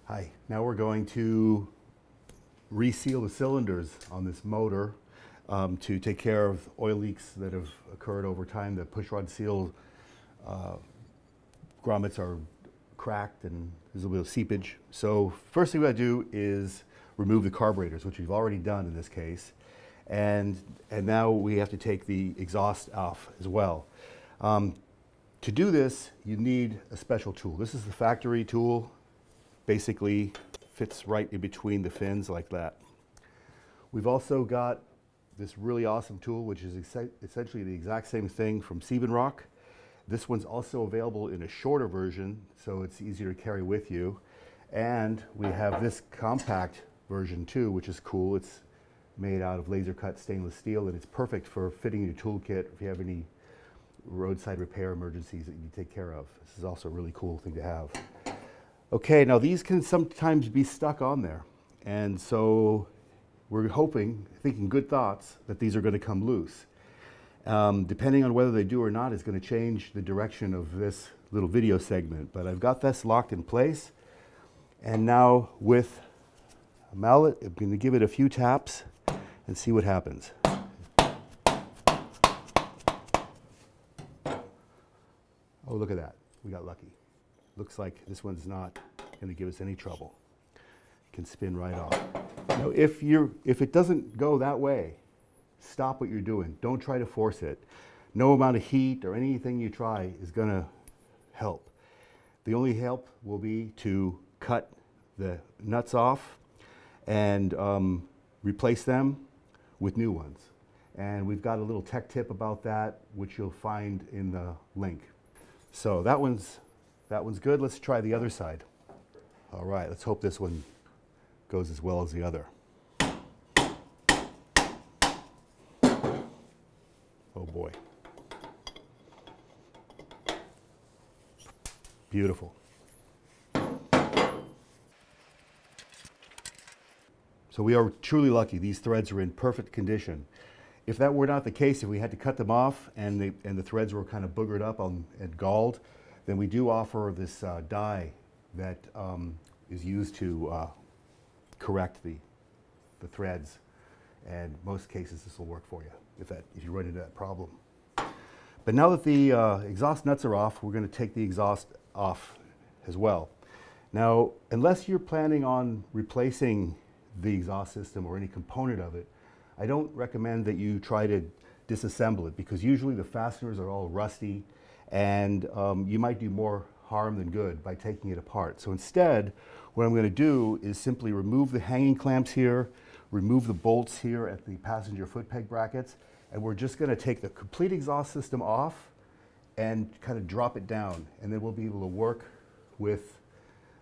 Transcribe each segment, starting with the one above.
Hi, now we're going to reseal the cylinders on this motor to take care of oil leaks that have occurred over time. The push rod seal grommets are cracked and there's a little bit of seepage. So first thing we gotta do is remove the carburetors, which we've already done in this case. And now we have to take the exhaust off as well. To do this, you need a special tool. This is the factory tool. Basically fits right in between the fins like that. We've also got this really awesome tool, which is essentially the exact same thing from Rock. This one's also available in a shorter version, so it's easier to carry with you. And we have this compact version too, which is cool. It's made out of laser cut stainless steel, and it's perfect for fitting your toolkit if you have any roadside repair emergencies that you take care of. This is also a really cool thing to have. Okay, now these can sometimes be stuck on there, and so we're thinking good thoughts, that these are going to come loose. Depending on whether they do or not is going to change the direction of this little video segment, but I've got this locked in place, and now with a mallet, I'm going to give it a few taps and see what happens. Oh, look at that. We got lucky. Looks like this one's not going to give us any trouble. It can spin right off. Now, if it doesn't go that way, stop what you're doing. Don't try to force it. No amount of heat or anything you try is going to help. The only help will be to cut the nuts off and replace them with new ones. And we've got a little tech tip about that, which you'll find in the link. So that one's good. Let's try the other side. All right, let's hope this one goes as well as the other. Oh boy. Beautiful. So we are truly lucky. These threads are in perfect condition. If that were not the case, if we had to cut them off and the threads were kind of boogered up and galled, then we do offer this dye that is used to correct the threads. And most cases this will work for you if you run into that problem. But now that the exhaust nuts are off, we're going to take the exhaust off as well. Now, unless you're planning on replacing the exhaust system or any component of it, I don't recommend that you try to disassemble it, because usually the fasteners are all rusty and you might do more harm than good by taking it apart. So instead, what I'm going to do is simply remove the hanging clamps here, remove the bolts here at the passenger foot peg brackets, and we're just going to take the complete exhaust system off and kind of drop it down, and then we'll be able to work with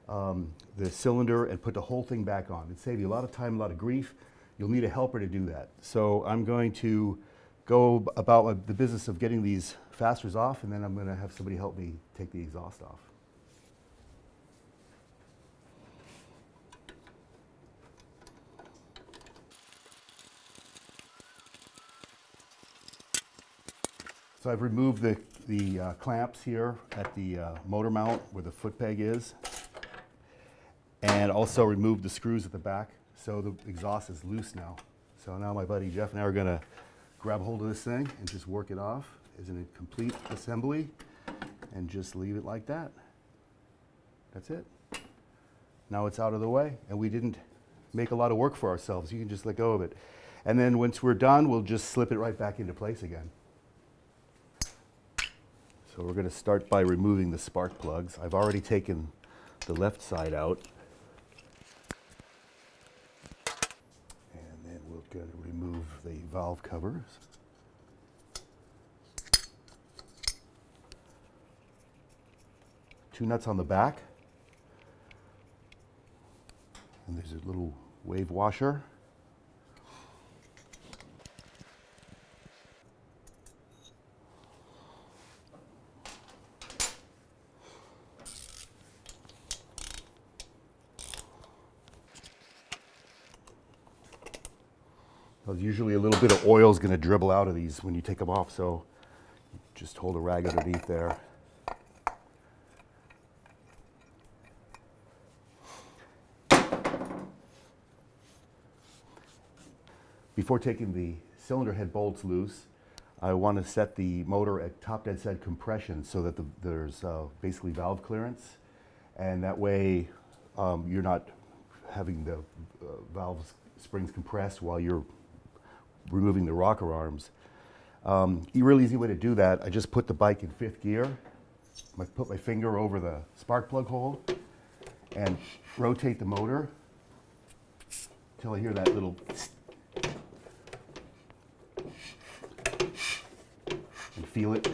the cylinder and put the whole thing back on. It'll save you a lot of time, a lot of grief. You'll need a helper to do that. So I'm going to go about the business of getting these fasteners off, and then I'm going to have somebody help me take the exhaust off. So I've removed the clamps here at the motor mount where the foot peg is, and also removed the screws at the back. So the exhaust is loose now. So now my buddy Jeff and I are going to grab hold of this thing and just work it off as a complete assembly and just leave it like that. That's it. Now it's out of the way, and we didn't make a lot of work for ourselves. You can just let go of it. And then once we're done, we'll just slip it right back into place again. So we're going to start by removing the spark plugs. I've already taken the left side out. And then we're going to remove the valve covers. Two nuts on the back. And there's a little wave washer. Usually a little bit of oil is going to dribble out of these when you take them off, so just hold a rag underneath there. Before taking the cylinder head bolts loose, I want to set the motor at top dead center compression so that there's basically valve clearance, and that way you're not having the valve springs compressed while you're removing the rocker arms. A really easy way to do that, I just put the bike in 5th gear. I put my finger over the spark plug hole and rotate the motor until I hear that little and feel it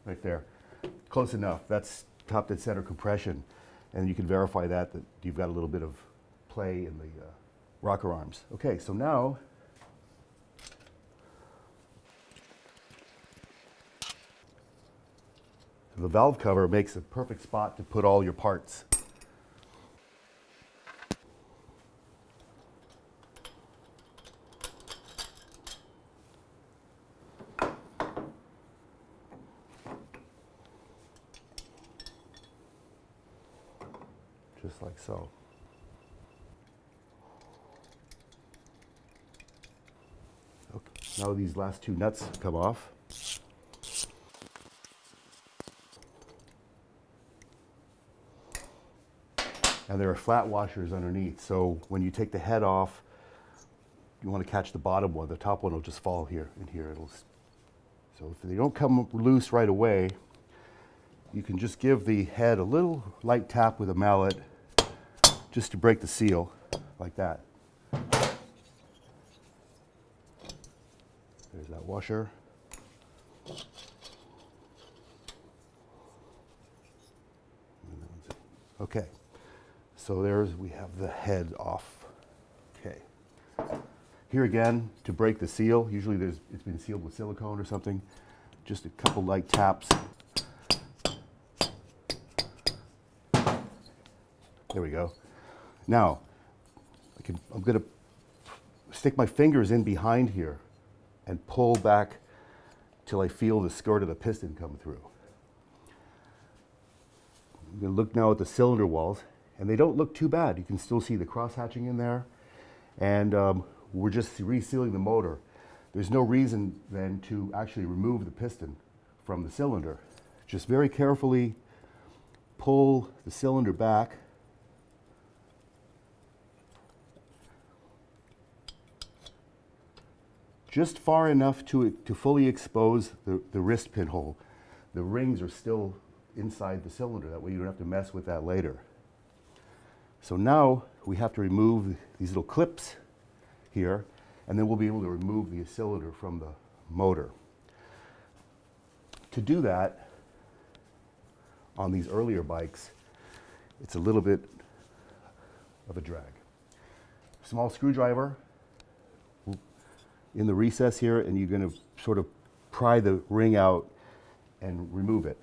right there. Close enough. That's top dead center compression, and you can verify that you've got a little bit of play in the rocker arms. Okay, so now the valve cover makes a perfect spot to put all your parts. Just like so. Okay. Now these last 2 nuts come off. And there are flat washers underneath, so when you take the head off, you want to catch the bottom one. The top one will just fall here and here. So if they don't come loose right away, you can just give the head a little light tap with a mallet just to break the seal, like that. There's that washer. Okay. So we have the head off. Okay. Here again, to break the seal, usually it's been sealed with silicone or something. Just a couple light taps. There we go. Now, I'm going to stick my fingers in behind here and pull back till I feel the skirt of the piston come through. I'm going to look now at the cylinder walls. And they don't look too bad. You can still see the cross-hatching in there. And we're just resealing the motor. There's no reason then to actually remove the piston from the cylinder. Just very carefully pull the cylinder back. Just far enough to fully expose the wrist pinhole. The rings are still inside the cylinder. That way you don't have to mess with that later. So now we have to remove these little clips here, and then we'll be able to remove the cylinder from the motor. To do that, on these earlier bikes, it's a little bit of a drag. Small screwdriver in the recess here, and you're going to sort of pry the ring out and remove it.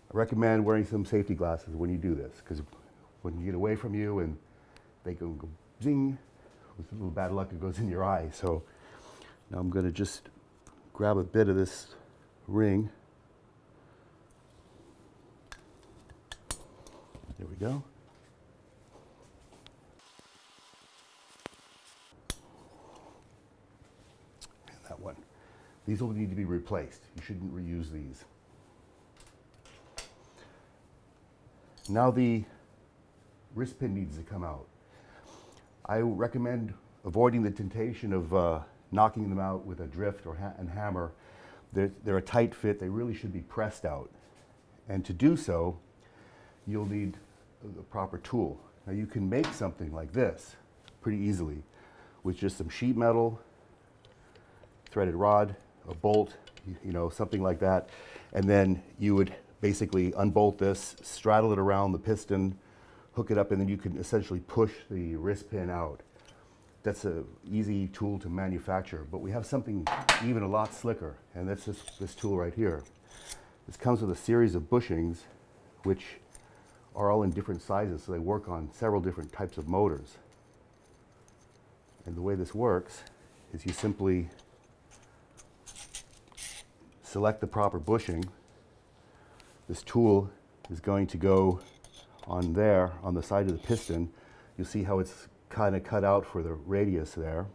I recommend wearing some safety glasses when you do this, because when you get away from you and they go zing, with a little bad luck it goes in your eye. So now I'm going to just grab a bit of this ring. There we go. And that one. These will need to be replaced. You shouldn't reuse these. Now the wrist pin needs to come out. I recommend avoiding the temptation of knocking them out with a drift or and hammer. They're a tight fit. They really should be pressed out. And to do so, you'll need the proper tool. Now you can make something like this pretty easily with just some sheet metal, threaded rod, a bolt, you know, something like that. And then you would basically unbolt this, straddle it around the piston, hook it up, and then you can essentially push the wrist pin out. That's an easy tool to manufacture, but we have something even a lot slicker, and that's this tool right here. This comes with a series of bushings, which are all in different sizes, so they work on several different types of motors. And the way this works is you simply select the proper bushing. This tool is going to go on there, on the side of the piston. You'll see how it's kind of cut out for the radius there,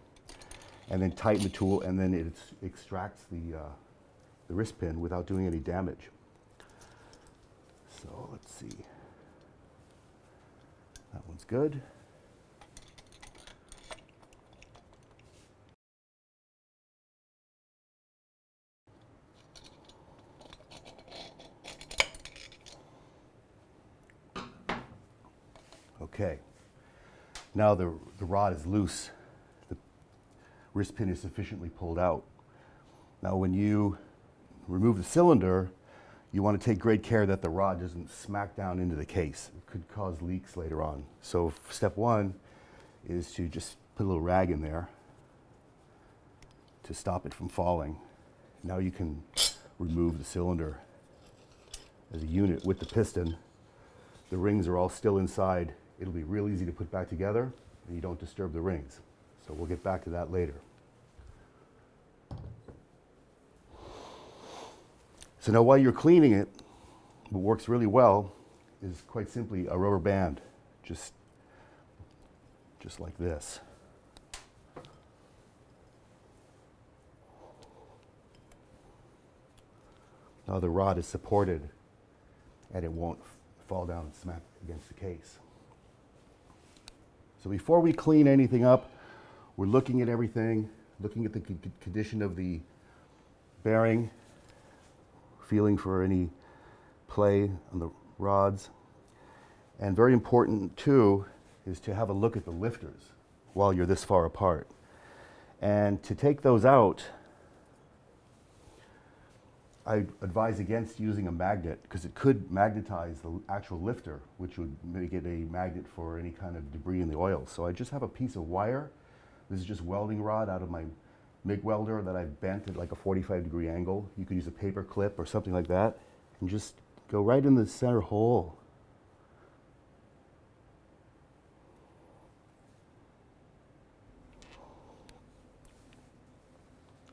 and then tighten the tool, and then it extracts the wrist pin without doing any damage. So let's see. That one's good. Okay. Now the rod is loose. The wrist pin is sufficiently pulled out. Now when you remove the cylinder, you want to take great care that the rod doesn't smack down into the case. It could cause leaks later on. So step one is to just put a little rag in there to stop it from falling. Now you can remove the cylinder as a unit with the piston. The rings are all still inside. It'll be real easy to put back together, and you don't disturb the rings. So we'll get back to that later. So now while you're cleaning it, what works really well is quite simply a rubber band, just like this. Now the rod is supported and it won't fall down and smack against the case. So before we clean anything up, we're looking at everything, looking at the condition of the bearing, feeling for any play on the rods. And very important too is to have a look at the lifters while you're this far apart. And to take those out, I advise against using a magnet because it could magnetize the actual lifter, which would make it a magnet for any kind of debris in the oil. So I just have a piece of wire. This is just welding rod out of my MIG welder that I've bent at like a 45-degree angle. You could use a paper clip or something like that and just go right in the center hole.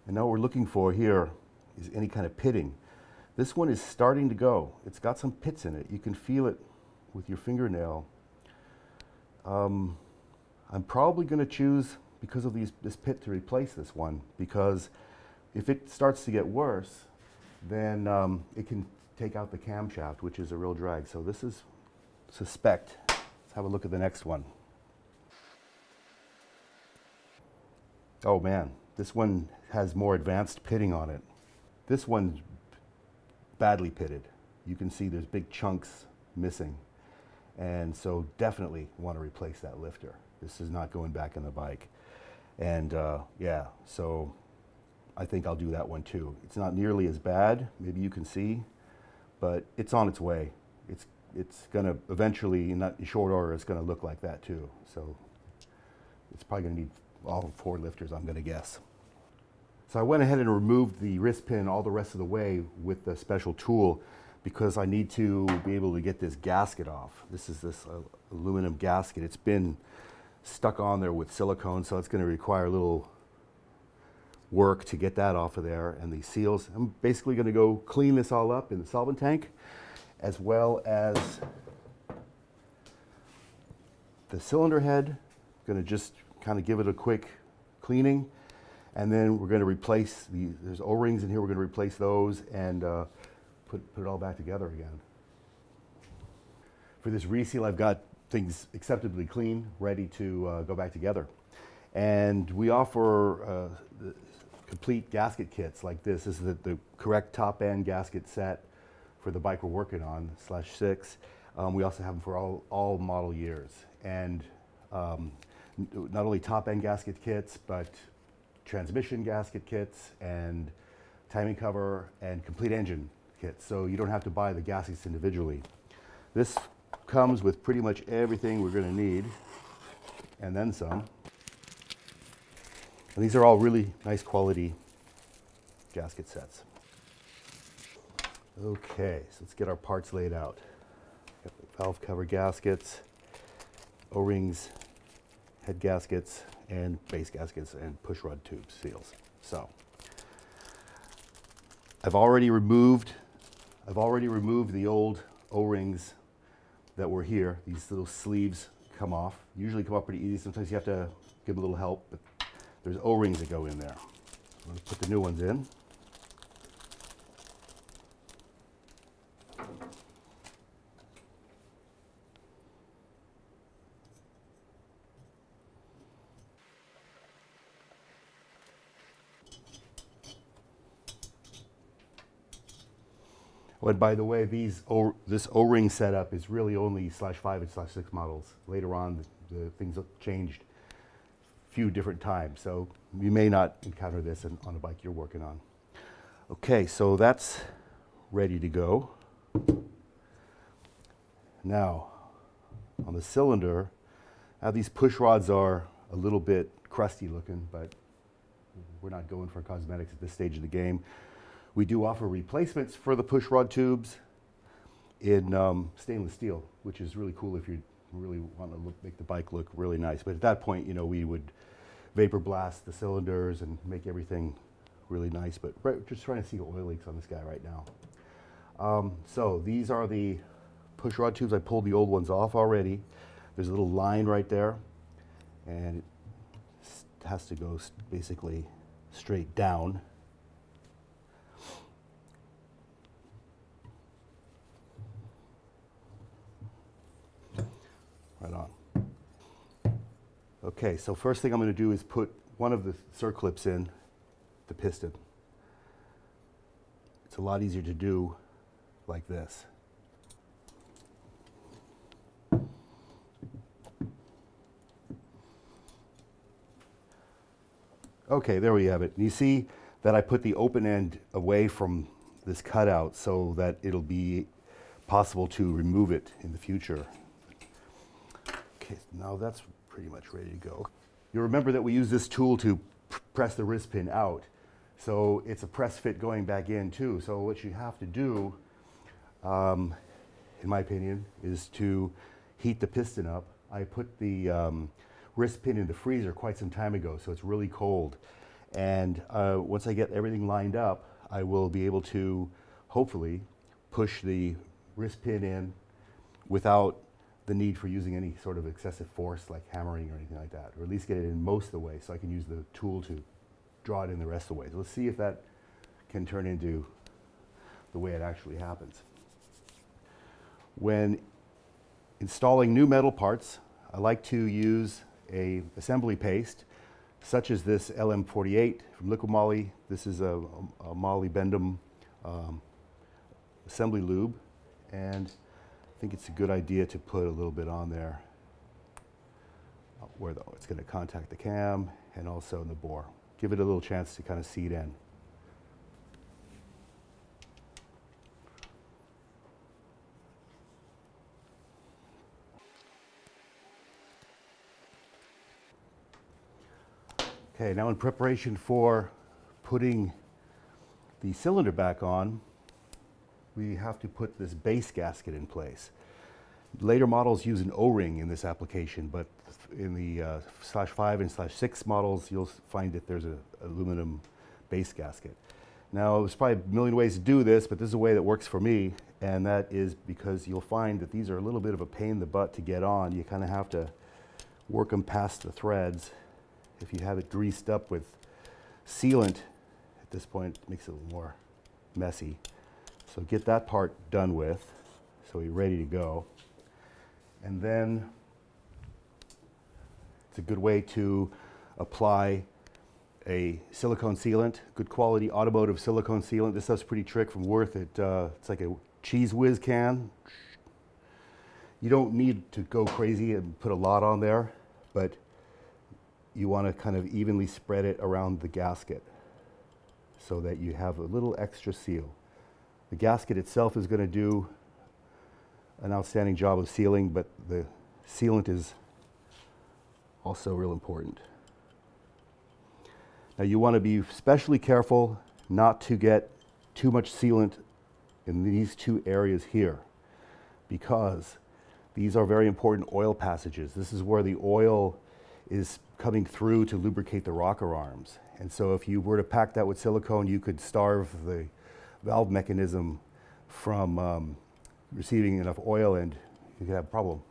And now what we're looking for here is any kind of pitting. This one is starting to go. It's got some pits in it. You can feel it with your fingernail. I'm probably going to choose, because of this pit, to replace this one, because if it starts to get worse, then it can take out the camshaft, which is a real drag. So this is suspect. Let's have a look at the next one. Oh man, this one has more advanced pitting on it. This one's badly pitted. You can see there's big chunks missing. And so definitely want to replace that lifter. This is not going back in the bike. And yeah, so I think I'll do that one too. It's not nearly as bad, maybe you can see, but it's on its way. It's gonna eventually, in short order, it's gonna look like that too. So it's probably gonna need all 4 lifters, I'm gonna guess. So I went ahead and removed the wrist pin all the rest of the way with the special tool because I need to be able to get this gasket off. This is this aluminum gasket. It's been stuck on there with silicone, so it's going to require a little work to get that off of there, and these seals. I'm basically going to go clean this all up in the solvent tank, as well as the cylinder head. Going to just kind of give it a quick cleaning. And then we're going to replace there's O-rings in here, we're going to replace those and put it all back together again. For this reseal, I've got things acceptably clean, ready to go back together. And we offer the complete gasket kits like this. This is the correct top-end gasket set for the bike we're working on, /6. We also have them for all model years. And not only top-end gasket kits, but transmission gasket kits and timing cover and complete engine kits, so you don't have to buy the gaskets individually. This comes with pretty much everything we're going to need and then some. And these are all really nice quality gasket sets. Okay, so let's get our parts laid out. Got the valve cover gaskets, O-rings, head gaskets, and base gaskets and push rod tube seals. So I've already removed the old O-rings that were here. These little sleeves come off. Usually come off pretty easy. Sometimes you have to give them a little help, but there's O-rings that go in there. I'm going to put the new ones in. Oh, and by the way, this O-ring setup is really only /5 and /6 models. Later on, the things have changed a few different times, so you may not encounter this on a bike you're working on. Okay, so that's ready to go. Now, on the cylinder, now these push rods are a little bit crusty looking, but we're not going for cosmetics at this stage of the game. We do offer replacements for the push rod tubes in stainless steel, which is really cool if you really want to make the bike look really nice. But at that point, you know, we would vapor blast the cylinders and make everything really nice. But just trying to see oil leaks on this guy right now. So these are the push rod tubes. I pulled the old ones off already. There's a little line right there, and it has to go basically straight down. Right on. Okay, so first thing I'm going to do is put one of the circlips in the piston. It's a lot easier to do like this. Okay, there we have it. And you see that I put the open end away from this cutout so that it'll be possible to remove it in the future. Okay, now that's pretty much ready to go. You'll remember that we use this tool to press the wrist pin out. So it's a press fit going back in too. So what you have to do, in my opinion, is to heat the piston up. I put the wrist pin in the freezer quite some time ago, so it's really cold. And once I get everything lined up, I will be able to hopefully push the wrist pin in without the need for using any sort of excessive force like hammering or anything like that, or at least get it in most of the way so I can use the tool to draw it in the rest of the way. So let's see if that can turn into the way it actually happens. When installing new metal parts, I like to use a assembly paste such as this LM48 from Liquid Moly. This is a Moly Bendum assembly lube, and I think it's a good idea to put a little bit on there where it's going to contact the cam and also in the bore. Give it a little chance to kind of seat in. Okay, now in preparation for putting the cylinder back on, we have to put this base gasket in place. Later models use an O-ring in this application, but in the /5 and /6 models, you'll find that there's an aluminum base gasket. Now, there's probably a million ways to do this, but this is a way that works for me, and that is because you'll find that these are a little bit of a pain in the butt to get on. You kind of have to work them past the threads. If you have it greased up with sealant, at this point, it makes it a little more messy. So get that part done with, so you're ready to go. And then it's a good way to apply a silicone sealant, good quality automotive silicone sealant. This stuff's pretty trick from Worth. It's like a Cheese Whiz can. You don't need to go crazy and put a lot on there, but you want to kind of evenly spread it around the gasket so that you have a little extra seal. The gasket itself is going to do an outstanding job of sealing, but the sealant is also real important. Now you want to be especially careful not to get too much sealant in these two areas here, because these are very important oil passages. This is where the oil is coming through to lubricate the rocker arms. And so if you were to pack that with silicone, you could starve the valve mechanism from receiving enough oil, and you could have a problem.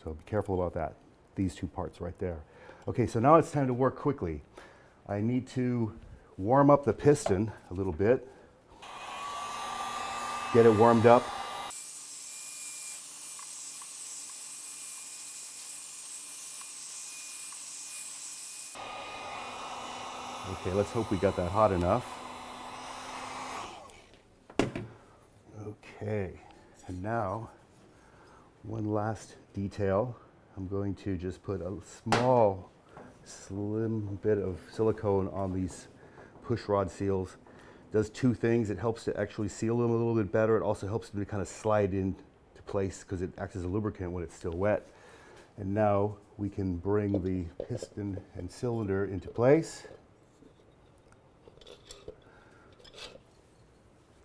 So be careful about that. these two parts right there. Okay, so now it's time to work quickly. I need to warm up the piston a little bit, get it warmed up. Okay, let's hope we got that hot enough. Okay, and now one last detail. I'm going to just put a small, slim bit of silicone on these push rod seals. It does two things. It helps to actually seal them a little bit better. It also helps them to kind of slide into place because it acts as a lubricant when it's still wet. And now we can bring the piston and cylinder into place.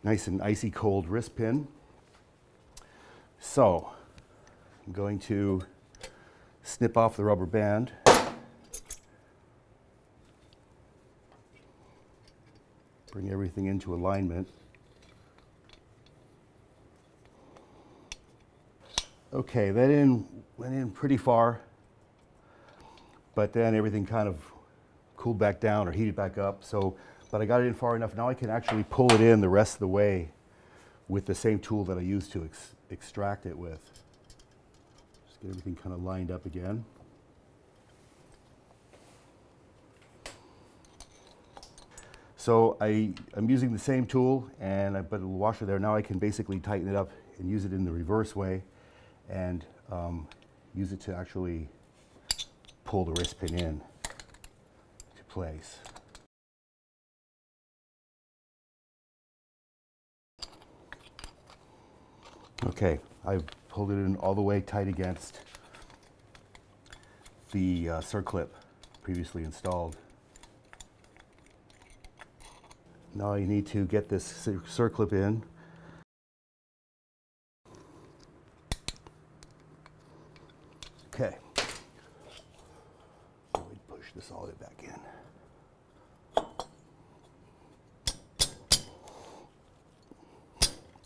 Nice and icy cold wrist pin. So I'm going to snip off the rubber band. Bring everything into alignment. Okay, that went in pretty far, but then everything kind of cooled back down or heated back up. But I got it in far enough. Now I can actually pull it in the rest of the way with the same tool that I used to extract it with. Just get everything kind of lined up again. So I'm using the same tool, and I put a little washer there. Now I can basically tighten it up and use it in the reverse way, and use it to actually pull the wrist pin in to place. Okay, I've pulled it in all the way tight against the circlip previously installed. Now you need to get this circlip in. Okay. Let me push this all the way back in.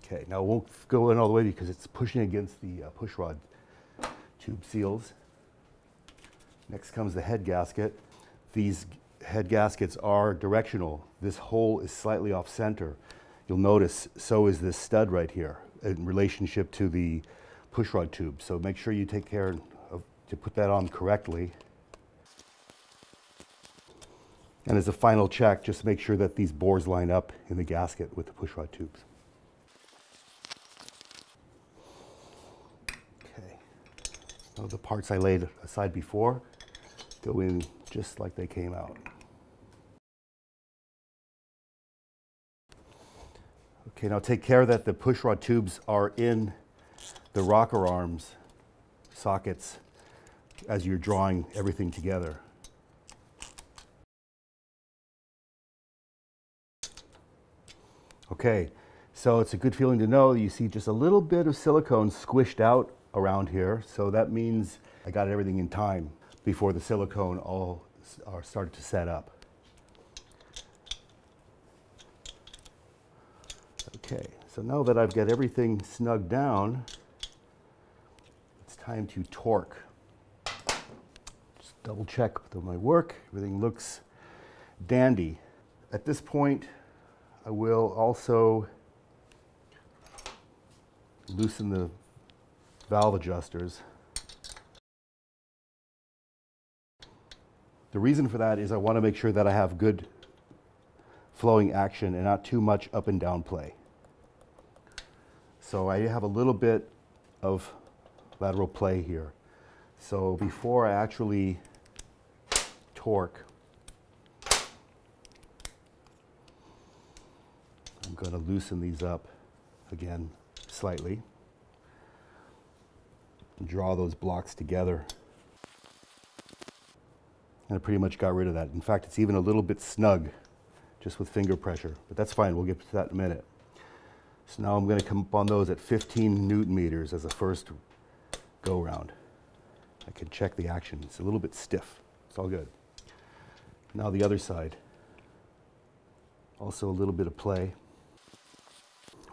Okay, now it won't go in all the way because it's pushing against the push rod tube seals. Next comes the head gasket. These head gaskets are directional. This hole is slightly off center. You'll notice so is this stud right here in relationship to the push rod tube. So make sure you take care to put that on correctly. And as a final check, just make sure that these bores line up in the gasket with the push rod tubes. Okay, now the parts I laid aside before go in just like they came out. Okay, now take care that the push rod tubes are in the rocker arms sockets as you're drawing everything together. Okay, so it's a good feeling to know you see just a little bit of silicone squished out around here, so that means I got everything in time before the silicone all started to set up. Okay, so now that I've got everything snugged down, it's time to torque. Just double check that my work, everything looks dandy. At this point, I will also loosen the valve adjusters. The reason for that is I want to make sure that I have good flowing action and not too much up and down play. So I have a little bit of lateral play here. So before I actually torque, I'm going to loosen these up again slightly and draw those blocks together. And I pretty much got rid of that. In fact, it's even a little bit snug just with finger pressure, but that's fine. We'll get to that in a minute. So now I'm going to come up on those at 15 Newton meters as a first go round. I can check the action. It's a little bit stiff. It's all good. Now the other side. Also a little bit of play.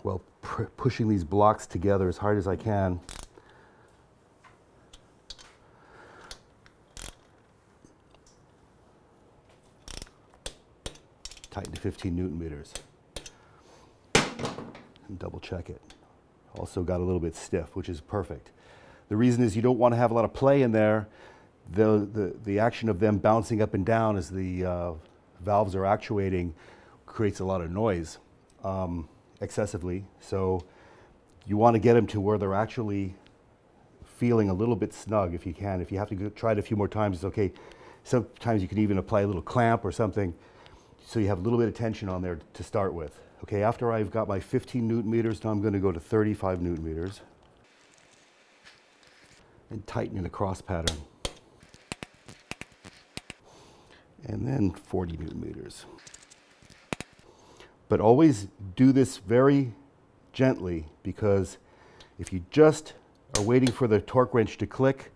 Well, pushing these blocks together as hard as I can. 15 Newton meters. And double check it. Also got a little bit stiff, which is perfect. The reason is you don't want to have a lot of play in there. The action of them bouncing up and down as the valves are actuating creates a lot of noise excessively. So you want to get them to where they're actually feeling a little bit snug if you can. If you have to try it a few more times, it's okay. Sometimes you can even apply a little clamp or something so you have a little bit of tension on there to start with. Okay, after I've got my 15 Newton meters, now I'm going to go to 35 Newton meters and tighten in a cross pattern. And then 40 Newton meters. But always do this very gently, because if you just are waiting for the torque wrench to click,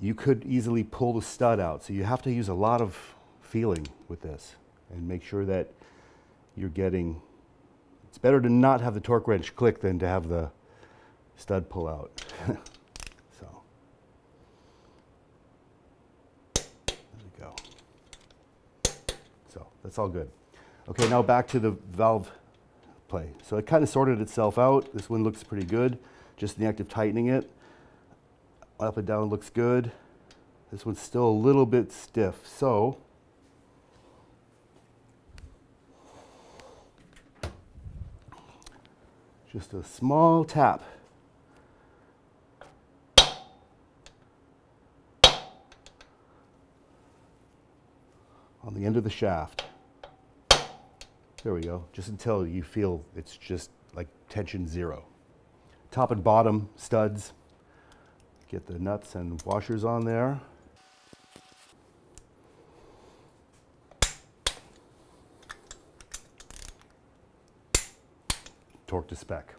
you could easily pull the stud out. So you have to use a lot of feeling with this and make sure that you're getting, it's better to not have the torque wrench click than to have the stud pull out. So, there we go. So that's all good. Okay, now back to the valve play. So it kind of sorted itself out. This one looks pretty good. Just in the act of tightening it. Up and down looks good. This one's still a little bit stiff. So just a small tap. On the end of the shaft. There we go, just until you feel it's just like tension zero. Top and bottom studs. Get the nuts and washers on there. Torque to spec.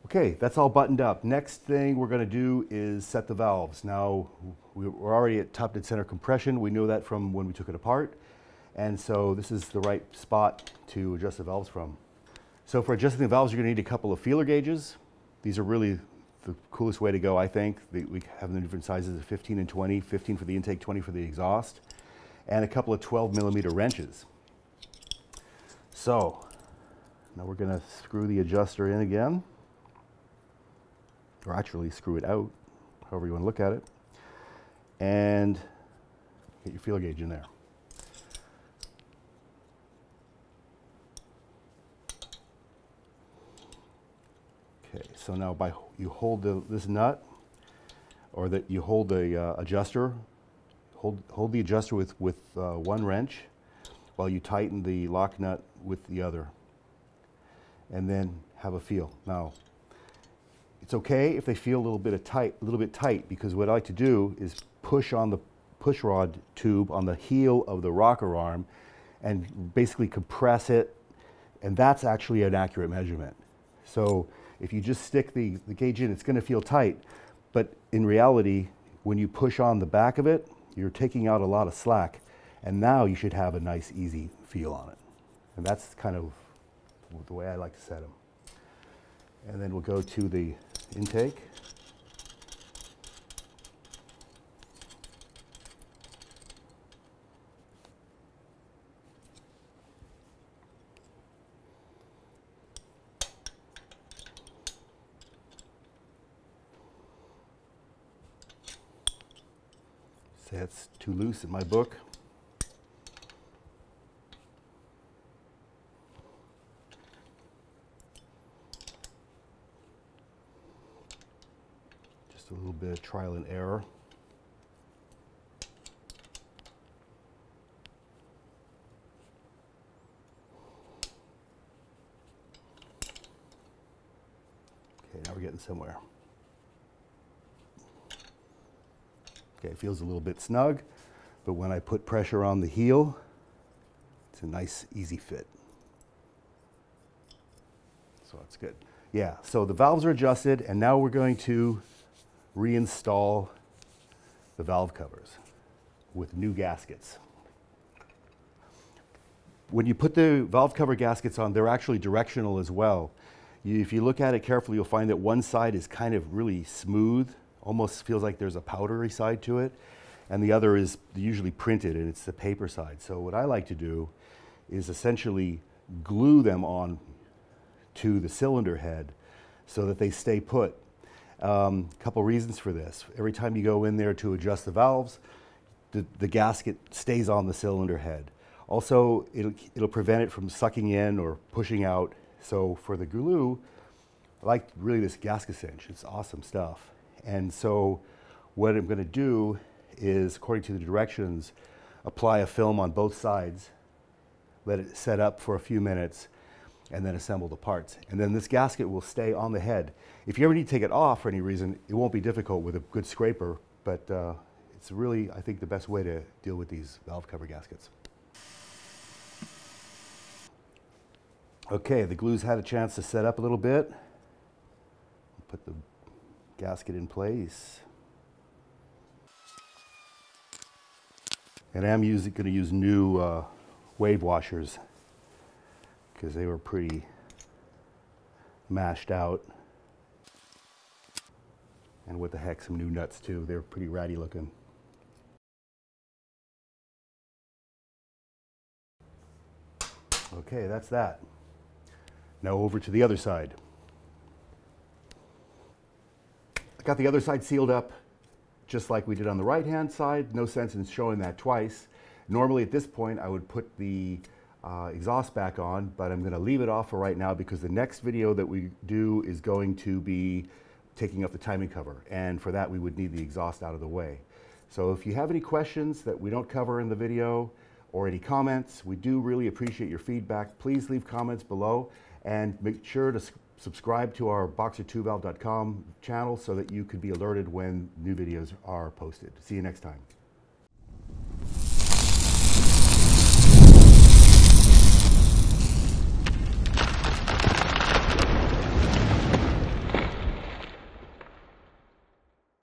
Okay, that's all buttoned up. Next thing we're going to do is set the valves. Now, we're already at top dead center compression. We know that from when we took it apart. And so this is the right spot to adjust the valves from. So for adjusting the valves, you're going to need a couple of feeler gauges. These are really the coolest way to go, I think. We have them in different sizes of 15 and 20, 15 for the intake, 20 for the exhaust, and a couple of 12mm wrenches. So now we're going to screw the adjuster in again, or actually screw it out, however you want to look at it, and get your feeler gauge in there. Okay, so now you hold this nut, or that you hold the adjuster, hold the adjuster with one wrench while you tighten the lock nut with the other, and then have a feel. Now, it's okay if they feel a little bit tight, because what I like to do is push on the push rod tube on the heel of the rocker arm and basically compress it, and that's actually an accurate measurement. So if you just stick the gauge in, it's going to feel tight, but in reality, when you push on the back of it, you're taking out a lot of slack, and now you should have a nice, easy feel on it. And that's kind of the way I like to set them. And then we'll go to the intake. Say it's too loose in my book. Just a little bit of trial and error. Okay, now we're getting somewhere. Okay, it feels a little bit snug, but when I put pressure on the heel, it's a nice, easy fit. So that's good. Yeah, so the valves are adjusted, and now we're going to reinstall the valve covers with new gaskets. When you put the valve cover gaskets on, they're actually directional as well. If you look at it carefully, you'll find that one side is kind of really smooth, almost feels like there's a powdery side to it, and the other is usually printed, and it's the paper side. So what I like to do is essentially glue them on to the cylinder head so that they stay put. Couple reasons for this. Every time you go in there to adjust the valves, the gasket stays on the cylinder head. Also, it'll prevent it from sucking in or pushing out. So for the glue, I like really this gasket cinch. It's awesome stuff. And so what I'm going to do is, according to the directions, apply a film on both sides, let it set up for a few minutes, and then assemble the parts. And then this gasket will stay on the head. If you ever need to take it off for any reason, it won't be difficult with a good scraper, but it's really, I think, the best way to deal with these valve cover gaskets. Okay, the glue's had a chance to set up a little bit. Put the gasket in place. And I'm going to use new wave washers because they were pretty mashed out. And what the heck, some new nuts too. They're pretty ratty looking. Okay, that's that. Now over to the other side. I got the other side sealed up just like we did on the right-hand side. No sense in showing that twice. Normally at this point I would put the exhaust back on, but I'm going to leave it off for right now because the next video that we do is going to be taking up the timing cover, and for that we would need the exhaust out of the way. So if you have any questions that we don't cover in the video or any comments, we do really appreciate your feedback. Please leave comments below and make sure to subscribe to our boxer2valve.com channel so that you could be alerted when new videos are posted. See you next time.